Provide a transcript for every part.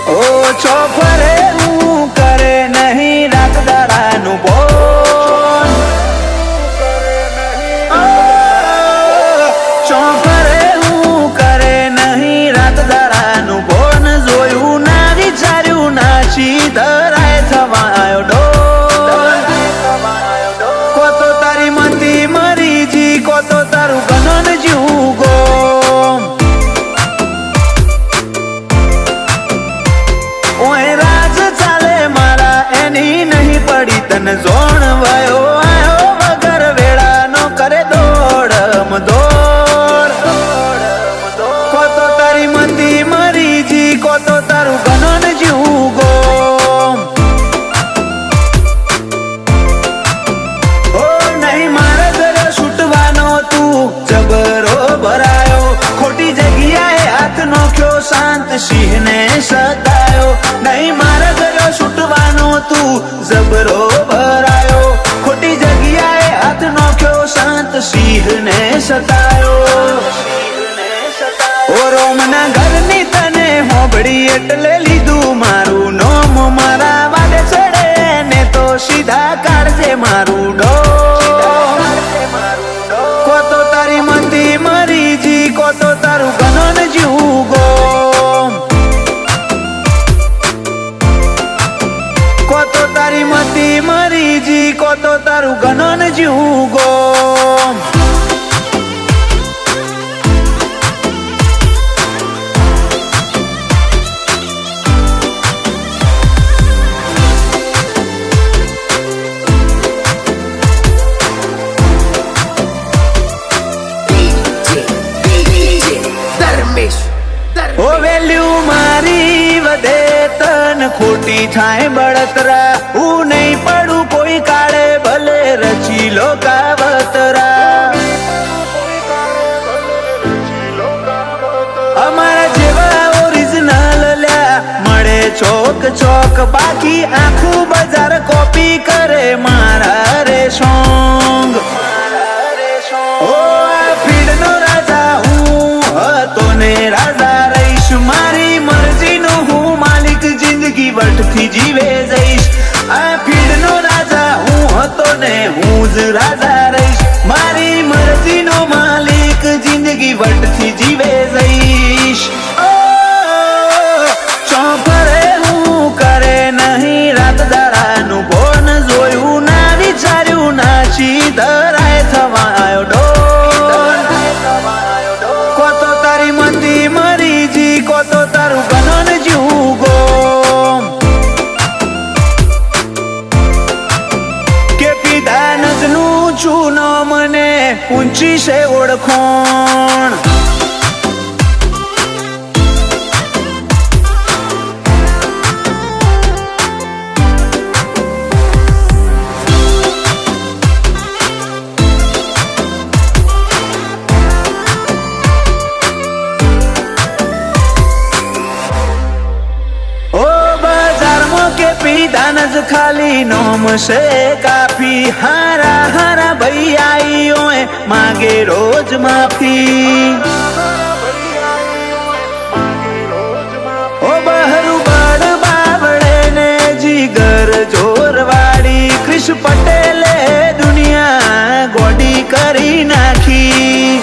ઓ ચોફરે હું કરે નહીં રાત દાડાનું બોન, ચોફરે હું કરે નહીં રાત દાડાનું બોન, જોયું ના વિચાર્યું ના ધરાય થવાયો ડોલ, કો તો તારી મંદી મરી જી, કો તો તારું ગનન જીવું ગોમ, ઓય રાજ ચાલે મારા એની નહીં પડી તને જોણ, વયો આયો વગર વેળાનો કરે દોડમ દોડ, કો તો તારી મંદી મરી જી, કો તો તારું ગનન જીવું ગોમ, ઓ નહીં મારા ઘરે છૂટવાનો તું જબરો ભરાયો, ખોટી જગ્યાએ હાથ નોખ્યો શાંત સિંહને સતાયો, નહીં મારા ઘરે છૂટવાનો તું જબરો ભરાયો, ખોટી જગ્યાએ હાથ નોખ્યો શાંત સિંહને સતાયો, ઓ રોમના ઘરની તને હોબળી એટલે લીધું મારું નોમ, મારા વાડે ચડે ને તો સીધા કાઢજે મારું ડોમ, કો તો તારી મંદી મરી જી, કો તો તારું ગનન જીવું ગોમ, કો તો તારી મંદી મરી જી, કો તો તારું ગનન જીવું ગોમ. ઓ વેલ્યુ મારી વધે તન ખોટી થાય બળતરા, હું નહીં પડું કોઈ કાળે ભલે રચી લો કાવતરા, અમારા જેવા ઓરિજિનલ લ્યા મળે ચોક ચોક, બાકી આખું બજાર કોપી કરે મારા રે સોંગ, ઓ આ ફીડનો રાજા હું હતો ને રાજા રહીશ, મારી મરજીનો હું માલિક જિંદગી વટથી જીવે જઈશ, આ ફીડનો રાજા હું હતો ને હું જ રાજા રહીશ, મારી મરજીનો માલિક જિંદગી વટથી જીવે જઈશ, ચોફરે હું કરે નહીં રાત દાડાનું બોન, જોયું ના વિચાર્યું ના ધરાય થવાયો ડોલ, કો તો તારી મંદી મરી જી, કો તો તારું ગનન જીવું ગોમ, કે પીધા નજનું છું ન મને ઊંચી છે ઓળખોણ, દાનજ ખાલી નોમ છે કાફી, હારા હારા ભૈયાઈઓ માગે રોજ માફી, ઓ બહરું બળ બાવળે ને જીગર જોરવાડી, ક્રિશ પટેલે દુનિયા ગોડી કરી નાખી,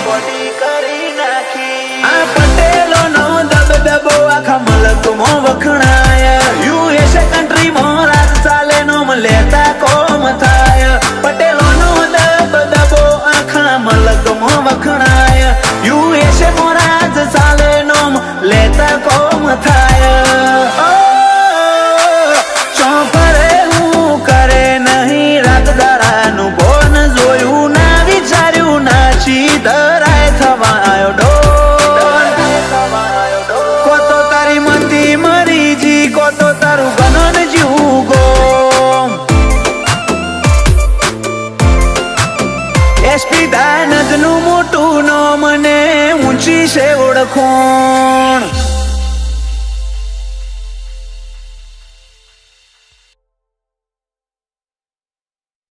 આ પટેલોનો દબદબો આખા મલકમાં વખણાય, યુએસએ કન્ટ્રીમાં રાજ ચાલે નોમ લેતા કોમ થાય, પટેલોનો દબદબો આખા મલકમાં વખણાય, યુએસએ માં રાજ ચાલે નોમ લેતા કોમ થાય, ચોફરે હું કરે નહીં રાત દાડાનું બોન, જોયું ના વિચાર્યું ના ધરાય થવાયો ડોલ, કો તો તારી મંદી મરી જી, કો તો તારું ગનન જીવું ગોમ, એસપી દાનજનું મોટું નો મને ઊંચી છે ઓળખોણ.